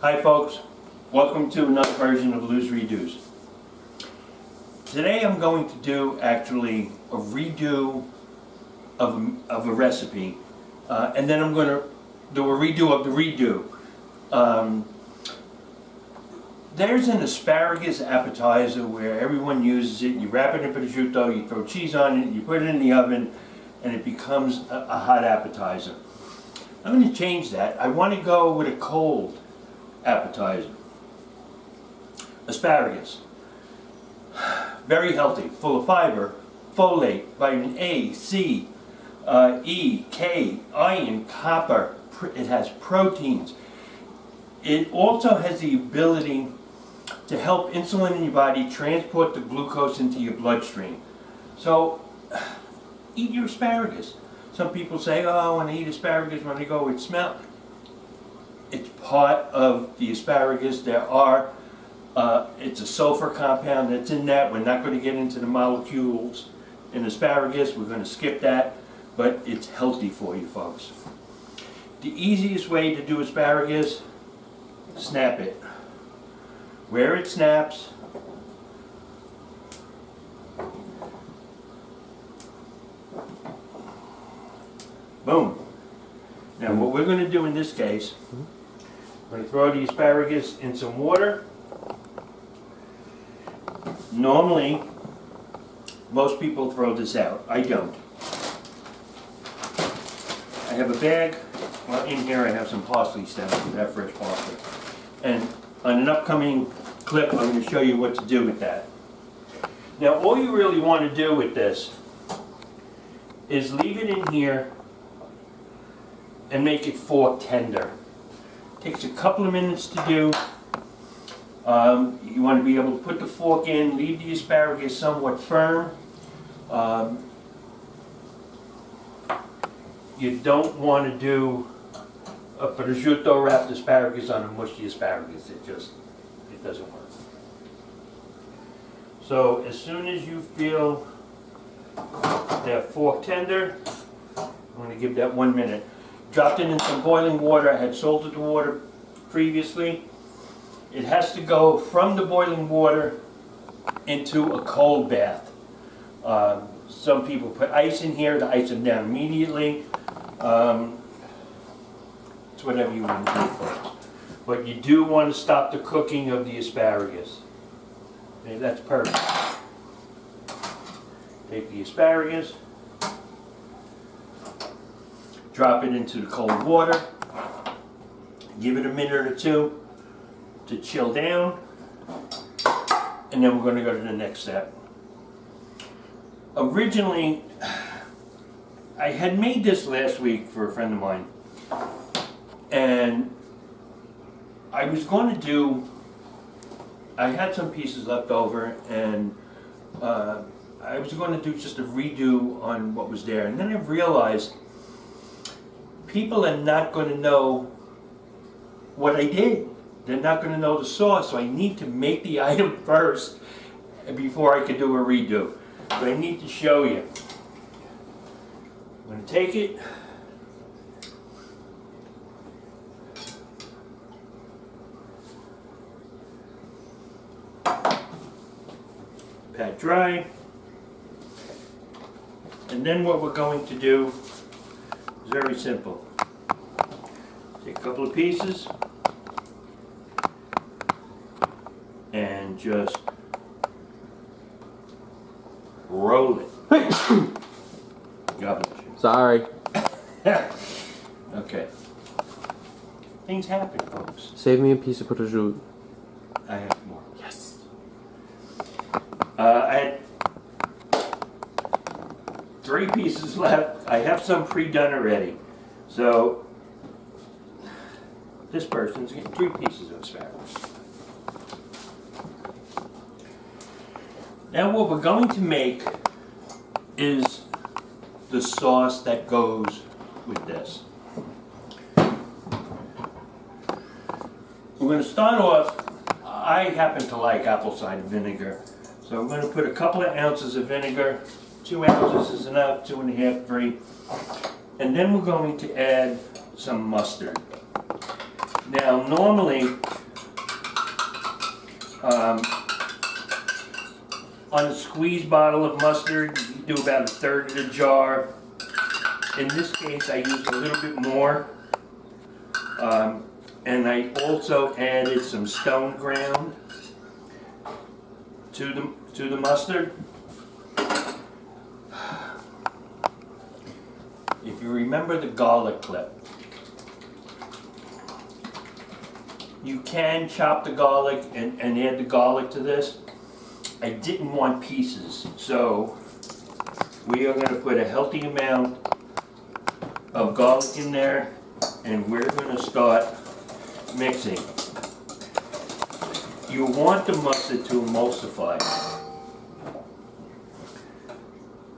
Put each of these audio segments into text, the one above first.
Hi folks, welcome to another version of Lou's Redos. Today I'm going to do actually a redo of a recipe, and then I'm going to do a redo of the redo. There's an asparagus appetizer where everyone uses it. You wrap it in prosciutto, you throw cheese on it, you put it in the oven, and it becomes a hot appetizer. I'm going to change that. I want to go with a cold appetizer. Asparagus. Very healthy, full of fiber, folate, vitamin A, C, E, K, iron, copper. It has proteins. It also has the ability to help insulin in your body transport the glucose into your bloodstream. So, eat your asparagus. Some people say, oh, when I eat asparagus, when I go with smell. It's part of the asparagus. It's a sulfur compound that's in that. We're not going to get into the molecules in asparagus. We're going to skip that, but it's healthy for you folks. The easiest way to do asparagus, snap it. Where it snaps, boom. Now what we're going to do in this case, we're going to throw the asparagus in some water. Normally, most people throw this out. I don't. I have a bag. Well, in here I have some parsley stems. I have fresh parsley. And on an upcoming clip, I'm going to show you what to do with that. Now, all you really want to do with this is leave it in here and make it fork tender. Takes a couple of minutes to do. You want to be able to put the fork in, leave the asparagus somewhat firm. You don't want to do a prosciutto wrapped asparagus on a mushy asparagus. It doesn't work. So as soon as you feel they're fork tender, I'm going to give that 1 minute. Dropped it in some boiling water. I had salted the water previously. It has to go from the boiling water into a cold bath. Some people put ice in here to ice them down immediately. It's whatever you want to do first. But you do want to stop the cooking of the asparagus. Okay, that's perfect. Take the asparagus, drop it into the cold water, give it a minute or two to chill down, and then we're going to go to the next step. Originally, I had made this last week for a friend of mine, and I was going to do, I had some pieces left over, and I was going to do just a redo on what was there, and then I realized people are not going to know what I did. They're not going to know the sauce, so I need to make the item first before I can do a redo. So I need to show you. I'm going to take it. Pat dry. And then what we're going to do is very simple. Take a couple of pieces and just roll it. God bless you. Sorry. Okay. Things happen, folks. Save me a piece of prosciutto. I have more. Yes. I had 3 pieces left. I have some pre-done already. So this person's getting 3 pieces of asparagus. Now what we're going to make is the sauce that goes with this. We're going to start off, I happen to like apple cider vinegar, so I'm going to put a couple of ounces of vinegar. 2 ounces is enough, 2.5, 3. And then we're going to add some mustard. Now normally On a squeeze bottle of mustard, you do about 1/3 of the jar. In this case, I used a little bit more. And I also added some stone ground to the mustard. If you remember the garlic clip, you can chop the garlic and add the garlic to this. I didn't want pieces, so we are going to put a healthy amount of garlic in there, and we're going to start mixing. You want the mustard to emulsify.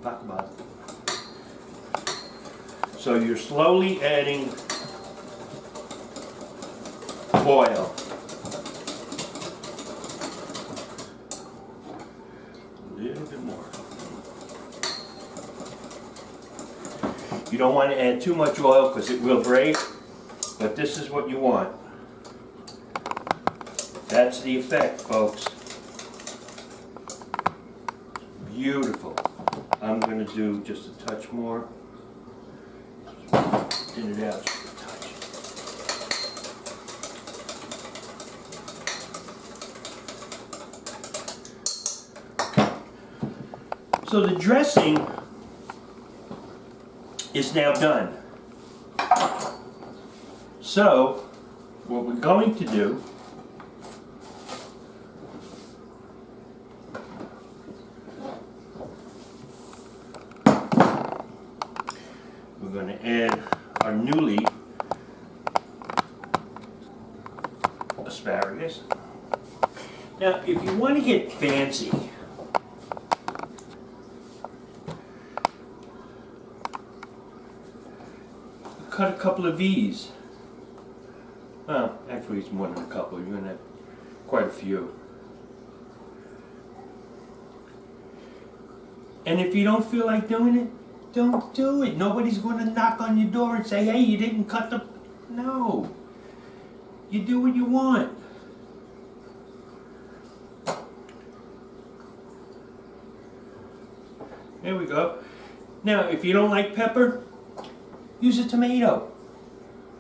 Talk about it. So you're slowly adding oil. A little bit more. You don't want to add too much oil because it will break, but this is what you want. That's the effect, folks. Beautiful. I'm going to do just a touch more. Thin it out just a touch. So the dressing is now done. So what we're going to do we're going to add our newly asparagus. Now, if you want to get fancy, cut a couple of V's. Well, actually it's more than a couple. You're going to have quite a few. And if you don't feel like doing it, don't do it. Nobody's going to knock on your door and say, hey, you didn't cut the... No. You do what you want. There we go. Now, if you don't like pepper, use a tomato.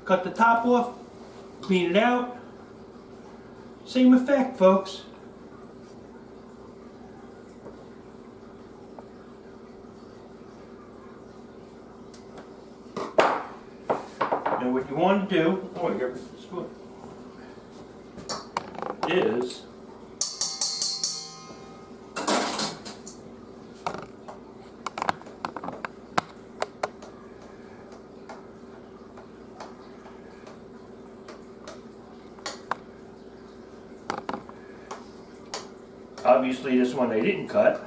Cut the top off, clean it out. Same effect, folks. And what you want to do, oh, here, spoon, is obviously this one I didn't cut,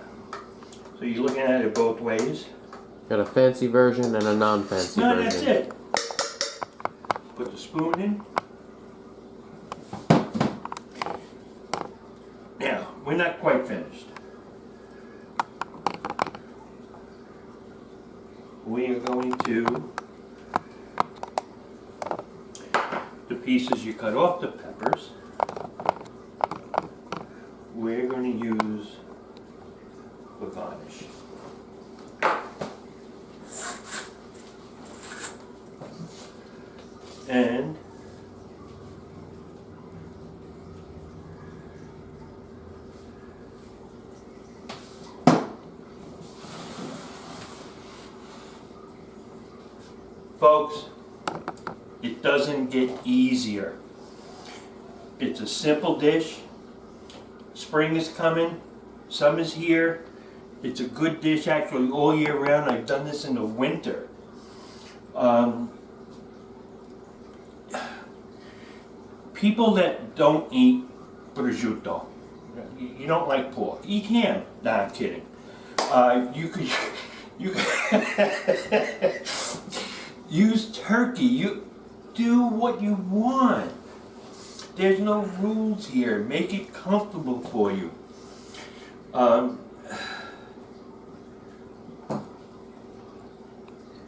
so you're looking at it both ways. Got a fancy version and a non-fancy version. No, that's it. Put the spoon in. Now, we're not quite finished. We are going to, the pieces you cut off the peppers, we're going to use the garnish. And folks, it doesn't get easier. It's a simple dish. Spring is coming, summer's here. It's a good dish actually all year round. I've done this in the winter. People that don't eat prosciutto, you don't like pork, eat ham. Nah, I'm kidding. You could use turkey. You do what you want. There's no rules here. Make it comfortable for you.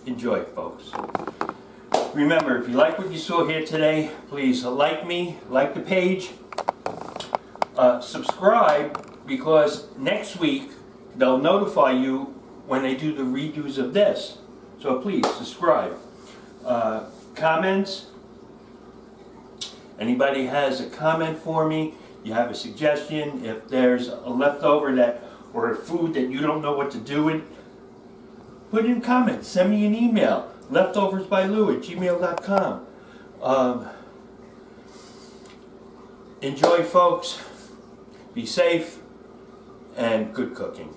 Enjoy, folks. Remember, if you like what you saw here today, please like me, like the page. Subscribe, because next week they'll notify you when they do the redos of this. So please subscribe. Comments? Anybody has a comment for me? You have a suggestion? If there's a leftover that, or a food that you don't know what to do with, put in comments. Send me an email. leftoversbylou@gmail.com. Enjoy, folks. Be safe, and good cooking.